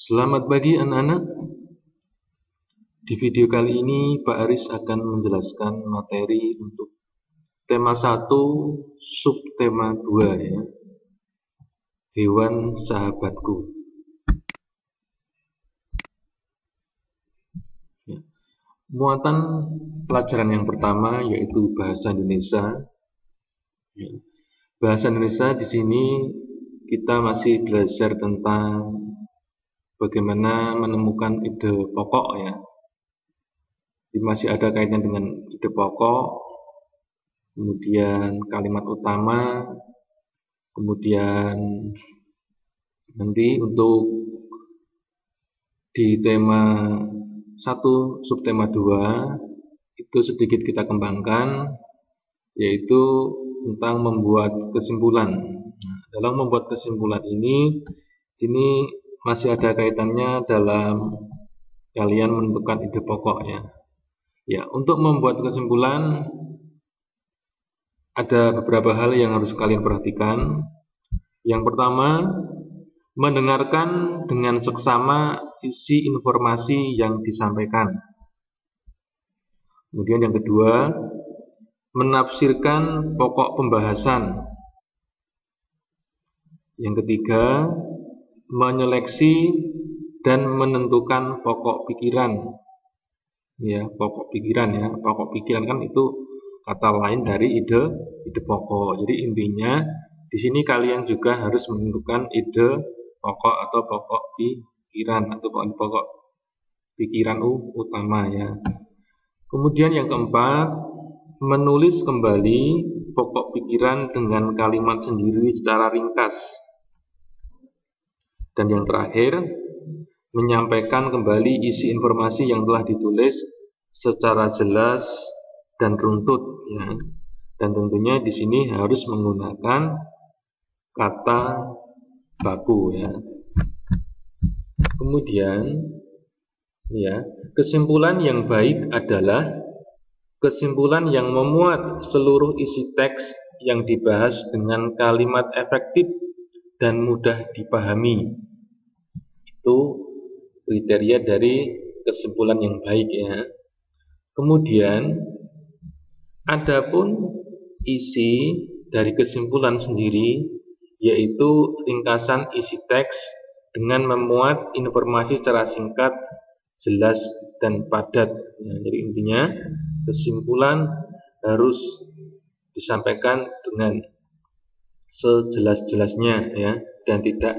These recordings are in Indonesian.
Selamat pagi anak-anak. Di video kali ini Pak Aris akan menjelaskan materi untuk tema 1, subtema 2 ya. Hewan sahabatku. Ya. Muatan pelajaran yang pertama yaitu bahasa Indonesia. Ya. Bahasa Indonesia di sini kita masih belajar tentang bagaimana menemukan ide pokok ya. Masih ada kaitan dengan ide pokok, kemudian kalimat utama, kemudian nanti untuk di tema 1 subtema 2 itu sedikit kita kembangkan, yaitu tentang membuat kesimpulan. Nah, dalam membuat kesimpulan ini masih ada kaitannya dalam kalian menentukan ide pokok ya. Ya, untuk membuat kesimpulan ada beberapa hal yang harus kalian perhatikan. Yang pertama, mendengarkan dengan seksama isi informasi yang disampaikan. Kemudian yang kedua, menafsirkan pokok pembahasan. Yang ketiga, menyeleksi dan menentukan pokok pikiran. Ya, pokok pikiran ya. Pokok pikiran kan itu kata lain dari ide pokok. Jadi intinya di sini kalian juga harus menentukan ide pokok atau pokok pikiran atau pokok pikiran utama ya. Kemudian yang keempat, menulis kembali pokok pikiran dengan kalimat sendiri secara ringkas. Dan yang terakhir, menyampaikan kembali isi informasi yang telah ditulis secara jelas dan runtut ya. Dan tentunya di sini harus menggunakan kata baku ya. Kemudian ya, kesimpulan yang baik adalah kesimpulan yang memuat seluruh isi teks yang dibahas dengan kalimat efektif dan mudah dipahami. Itu kriteria dari kesimpulan yang baik ya. Kemudian adapun isi dari kesimpulan sendiri yaitu ringkasan isi teks dengan memuat informasi secara singkat, jelas dan padat. Nah, jadi intinya kesimpulan harus disampaikan dengan sejelas-jelasnya ya, dan tidak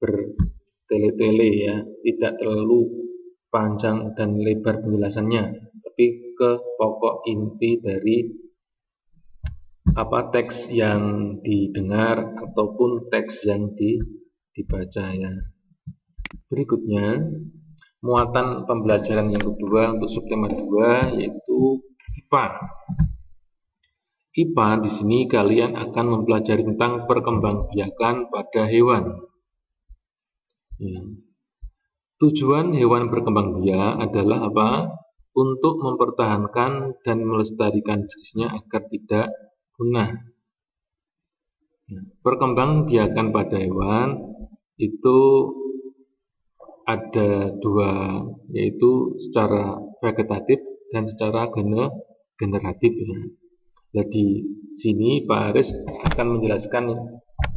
bertele-tele ya, tidak terlalu panjang dan lebar penjelasannya, tapi ke pokok inti dari teks yang didengar ataupun teks yang dibaca ya. Berikutnya, muatan pembelajaran yang kedua untuk subtema 2 yaitu IPA. IPA di sini kalian akan mempelajari tentang perkembangbiakan pada hewan. Ya. Tujuan hewan berkembangbiak adalah apa? Untuk mempertahankan dan melestarikan jenisnya agar tidak punah. Ya. Perkembangbiakan pada hewan itu ada dua, yaitu secara vegetatif dan secara generatif ya. Jadi sini Pak Aris akan menjelaskan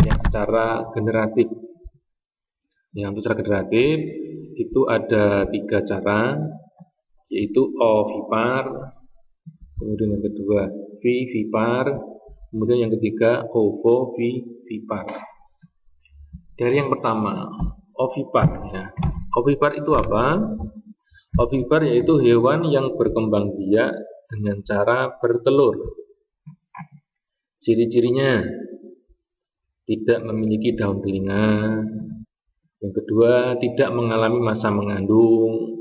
yang secara generatif. Yang untuk secara generatif itu ada 3 cara, yaitu ovipar, kemudian yang kedua vivipar, kemudian yang ketiga ovovivipar. Dari yang pertama, ovipar ya. Ovipar itu apa? Ovipar yaitu hewan yang berkembang biak dengan cara bertelur. Ciri-cirinya tidak memiliki daun telinga. Yang kedua, tidak mengalami masa mengandung.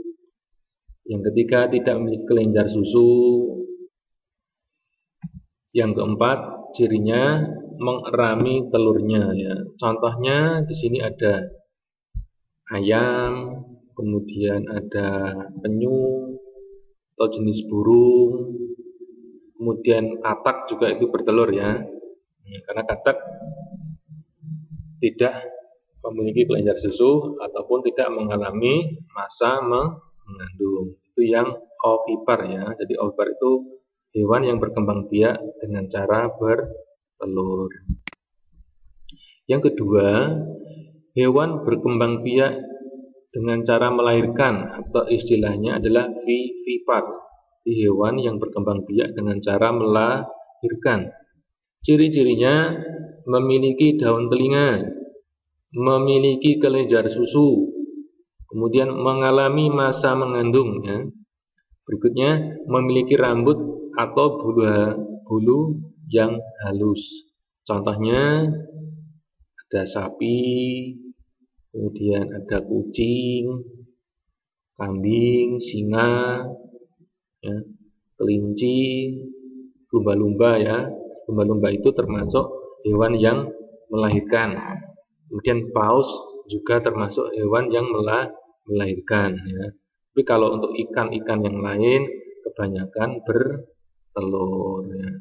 Yang ketiga, tidak memiliki kelenjar susu. Yang keempat, cirinya mengerami telurnya ya. Contohnya di sini ada ayam, kemudian ada penyu atau jenis burung, kemudian katak juga itu bertelur ya. Karena katak tidak memiliki kelenjar susu ataupun tidak mengalami masa mengandung. Itu yang ovipar ya. Jadi ovipar itu hewan yang berkembang biak dengan cara bertelur. Yang kedua, hewan berkembang biak dengan cara melahirkan atau istilahnya adalah vivipar. Di hewan yang berkembang biak dengan cara melahirkan. Ciri-cirinya memiliki daun telinga, memiliki kelenjar susu, kemudian mengalami masa mengandung. Ya. Berikutnya, memiliki rambut atau bulu yang halus. Contohnya, ada sapi, kemudian ada kucing, kambing, singa, ya, kelinci, lumba-lumba ya. Lumba-lumba itu termasuk hewan yang melahirkan. Kemudian paus juga termasuk hewan yang melahirkan ya. Tapi kalau untuk ikan-ikan yang lain kebanyakan bertelur ya.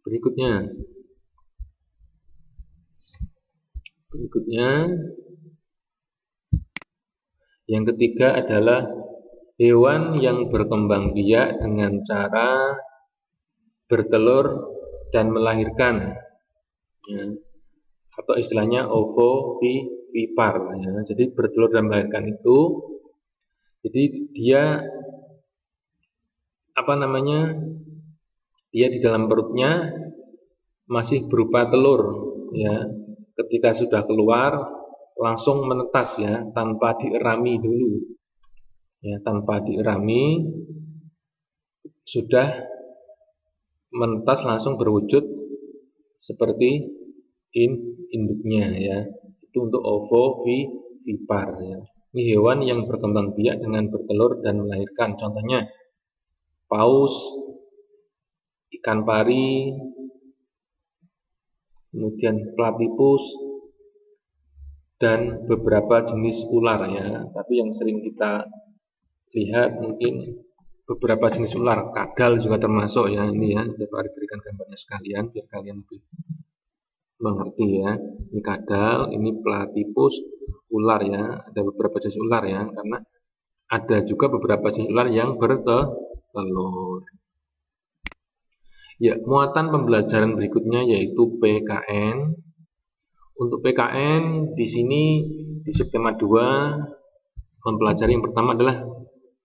Berikutnya yang ketiga adalah hewan yang berkembang biak dengan cara bertelur dan melahirkan ya. Atau istilahnya ovovivipar ya. Jadi bertelur dan melahirkan itu, jadi dia dia di dalam perutnya masih berupa telur ya. Ketika sudah keluar langsung menetas ya, tanpa dierami dulu ya, tanpa dierami sudah menetas langsung berwujud seperti induknya ya. Itu untuk ovovivipar ya. Ini hewan yang berkembang biak dengan bertelur dan melahirkan. Contohnya paus, ikan pari, kemudian platypus, dan beberapa jenis ular ya. Tapi yang sering kita lihat mungkin beberapa jenis ular, kadal juga termasuk ya. Ini ya, dapat diberikan gambarnya sekalian biar kalian lebih mengerti ya. Ini kadal, ini platypus, ular ya. Ada beberapa jenis ular ya, karena ada juga beberapa jenis ular yang bertelur. Ya, muatan pembelajaran berikutnya yaitu PKN. Untuk PKN di sini di subtema 2 mempelajari yang pertama adalah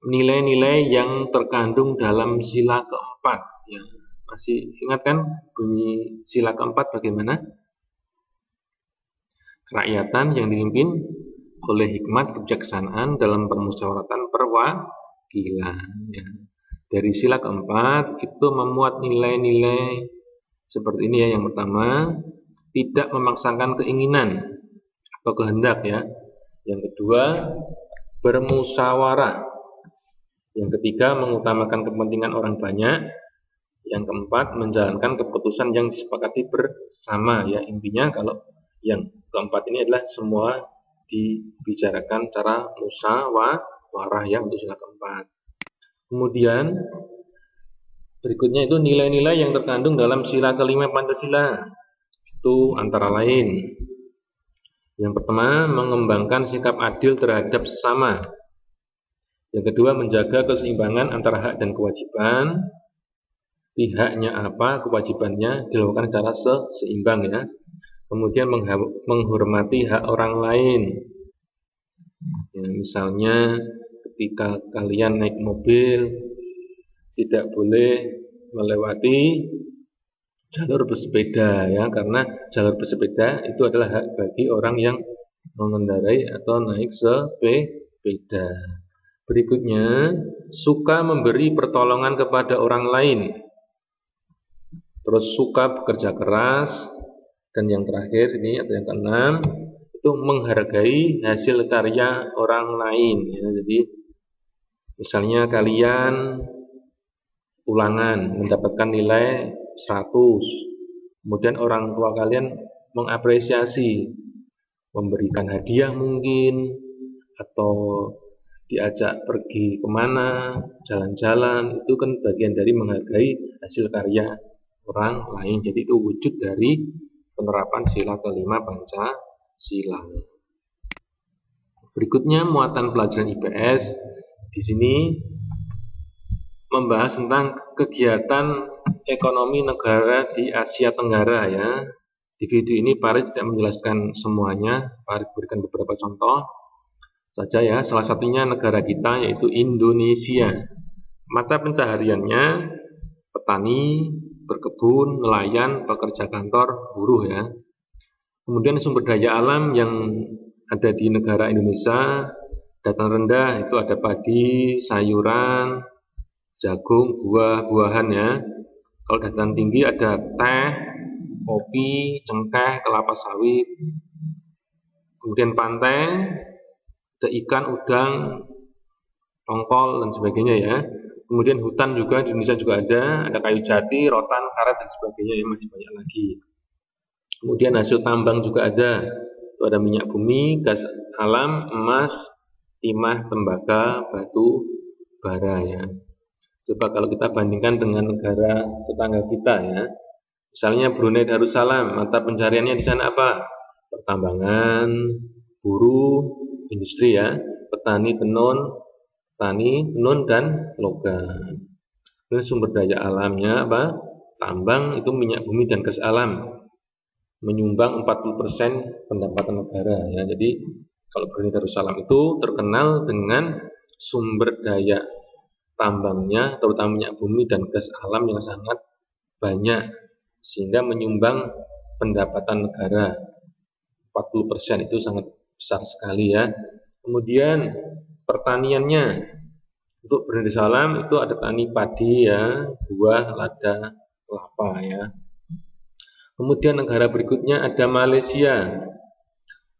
nilai-nilai yang terkandung dalam sila keempat. Ya, masih ingat kan bunyi sila keempat bagaimana? Kerakyatan yang dipimpin oleh hikmat kebijaksanaan dalam permusyawaratan perwakilan. Ya. Dari sila keempat itu memuat nilai-nilai seperti ini ya. Yang pertama, tidak memaksakan keinginan atau kehendak ya. Yang kedua, bermusyawarah. Yang ketiga, mengutamakan kepentingan orang banyak. Yang keempat, menjalankan keputusan yang disepakati bersama ya. Intinya kalau yang keempat ini adalah semua dibicarakan secara musyawarah ya untuk sila keempat. Kemudian berikutnya itu nilai-nilai yang terkandung dalam sila kelima Pancasila. Itu antara lain, yang pertama, mengembangkan sikap adil terhadap sesama. Yang kedua, menjaga keseimbangan antara hak dan kewajiban. Pihaknya apa, kewajibannya dilakukan secara seimbang ya. Kemudian menghormati hak orang lain ya, misalnya ketika kalian naik mobil tidak boleh melewati jalur bersepeda ya, karena jalur bersepeda itu adalah hak bagi orang yang mengendarai atau naik sepeda. Berikutnya, suka memberi pertolongan kepada orang lain. Terus suka bekerja keras. Dan yang terakhir ini atau yang keenam, itu menghargai hasil karya orang lain ya. Jadi misalnya kalian ulangan mendapatkan nilai 100, kemudian orang tua kalian mengapresiasi, memberikan hadiah mungkin, atau diajak pergi kemana, jalan-jalan, itu kan bagian dari menghargai hasil karya orang lain. Jadi itu wujud dari penerapan sila kelima Pancasila. Berikutnya muatan pelajaran IPS. Di sini membahas tentang kegiatan ekonomi negara di Asia Tenggara ya. Di video ini Paris tidak menjelaskan semuanya, Paris berikan beberapa contoh saja ya. Salah satunya negara kita yaitu Indonesia. Mata pencahariannya petani, berkebun, nelayan, pekerja kantor, buruh ya. Kemudian sumber daya alam yang ada di negara Indonesia, dataran rendah itu ada padi, sayuran, jagung, buah-buahan ya. Kalau dataran tinggi ada teh, kopi, cengkeh, kelapa sawit. Kemudian pantai, ada ikan, udang, tongkol dan sebagainya ya. Kemudian hutan juga di Indonesia juga ada kayu jati, rotan, karet dan sebagainya ya, masih banyak lagi. Kemudian hasil tambang juga ada. Itu ada minyak bumi, gas alam, emas, timah, tembaga, batu, bara ya. Coba kalau kita bandingkan dengan negara tetangga kita ya. Misalnya Brunei Darussalam, mata pencariannya di sana apa? Pertambangan, buruh, industri ya, petani tenun dan logam. Dan sumber daya alamnya apa? Tambang itu minyak bumi dan gas alam. Menyumbang 40% pendapatan negara ya. Jadi kalau Brunei Darussalam itu terkenal dengan sumber daya tambangnya, terutama minyak bumi dan gas alam yang sangat banyak sehingga menyumbang pendapatan negara 40% itu sangat besar sekali ya. Kemudian pertaniannya untuk Brunei Darussalam itu ada tani padi ya, buah, lada, kelapa ya. Kemudian negara berikutnya ada Malaysia.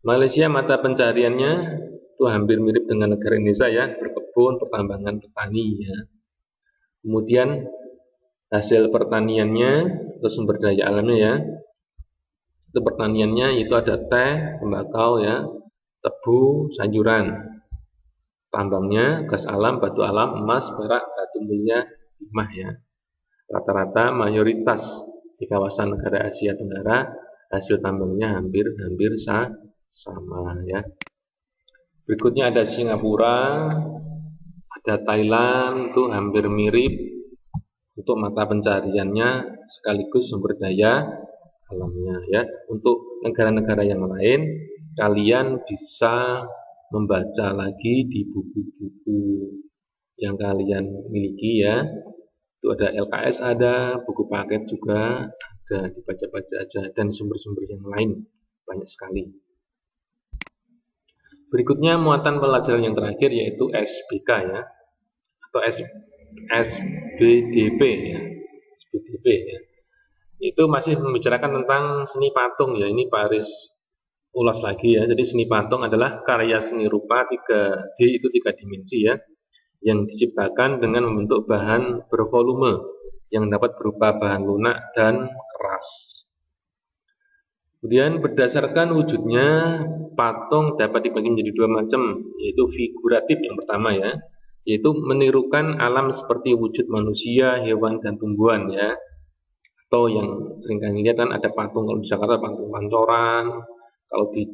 Malaysia mata pencariannya itu hampir mirip dengan negara Indonesia ya, berkebun, pertambangan, petani ya. Kemudian hasil pertaniannya atau sumber daya alamnya ya, itu pertaniannya itu ada teh, tembakau ya, tebu, sayuran. Tambangnya gas alam, batu alam, emas, perak, batu mulia, timah ya. Rata-rata mayoritas di kawasan negara Asia Tenggara hasil tambangnya hampir sama ya. Berikutnya ada Singapura, ada Thailand, itu hampir mirip untuk mata pencariannya sekaligus sumber daya alamnya ya. Untuk negara-negara yang lain kalian bisa membaca lagi di buku-buku yang kalian miliki ya. Itu ada LKS, ada buku paket juga ada, dibaca-baca aja, dan sumber-sumber yang lain banyak sekali. Berikutnya muatan pelajaran yang terakhir yaitu SBK ya, atau SBDP ya, SBDP ya. Itu masih membicarakan tentang seni patung ya. Ini Paris ulas lagi ya. Jadi seni patung adalah karya seni rupa 3D, itu 3 dimensi ya, yang diciptakan dengan membentuk bahan bervolume yang dapat berupa bahan lunak dan keras. Kemudian berdasarkan wujudnya, patung dapat dibagi menjadi 2 macam, yaitu figuratif yang pertama ya, yaitu menirukan alam seperti wujud manusia, hewan, dan tumbuhan ya. Atau yang sering kalian lihat kan ada patung, kalau di Jakarta patung Pancoran, kalau di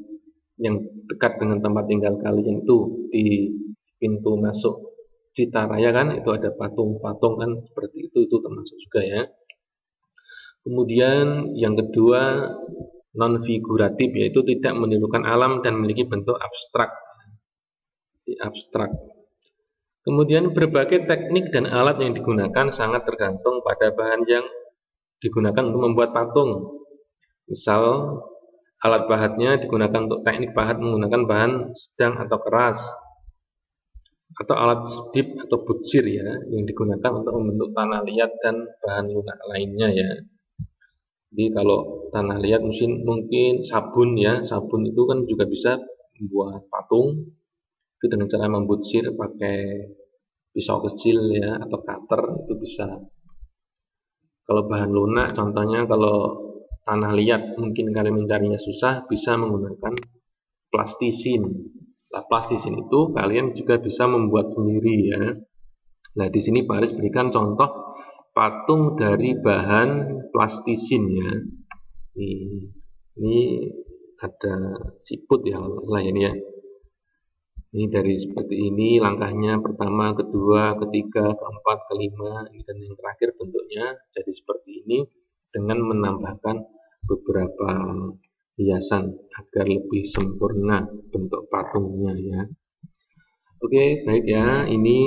yang dekat dengan tempat tinggal kalian itu di pintu masuk Citaraya kan itu ada patung-patung kan seperti itu termasuk juga ya. Kemudian yang kedua non figuratif, yaitu tidak menirukan alam dan memiliki bentuk abstrak. Kemudian berbagai teknik dan alat yang digunakan sangat tergantung pada bahan yang digunakan untuk membuat patung. Misal alat bahatnya digunakan untuk teknik bahat menggunakan bahan sedang atau keras, atau alat sedip atau butsir ya, yang digunakan untuk membentuk tanah liat dan bahan lunak lainnya ya. Jadi kalau tanah liat mungkin sabun ya, sabun itu kan juga bisa membuat patung itu dengan cara membutsir pakai pisau kecil ya, atau cutter itu bisa. Kalau bahan lunak contohnya kalau tanah liat mungkin kalian mencarinya susah, bisa menggunakan plastisin. Nah, plastisin itu kalian juga bisa membuat sendiri ya. Nah, di sini Paris berikan contoh patung dari bahan plastisin ya. Ini ada siput ya, lah ini ya. Ini dari seperti ini langkahnya, pertama, kedua, ketiga, keempat, kelima, dan yang terakhir bentuknya jadi seperti ini dengan menambahkan beberapa hiasan agar lebih sempurna bentuk patungnya ya. Oke, baik ya. Ini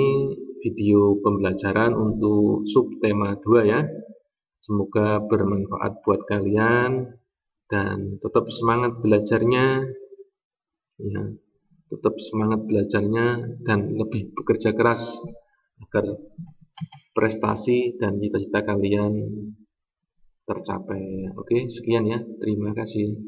video pembelajaran untuk subtema 2 ya. Semoga bermanfaat buat kalian dan tetap semangat belajarnya ya. Tetap semangat belajarnya dan lebih bekerja keras agar prestasi dan cita-cita kalian tercapai. Oke, sekian ya. Terima kasih.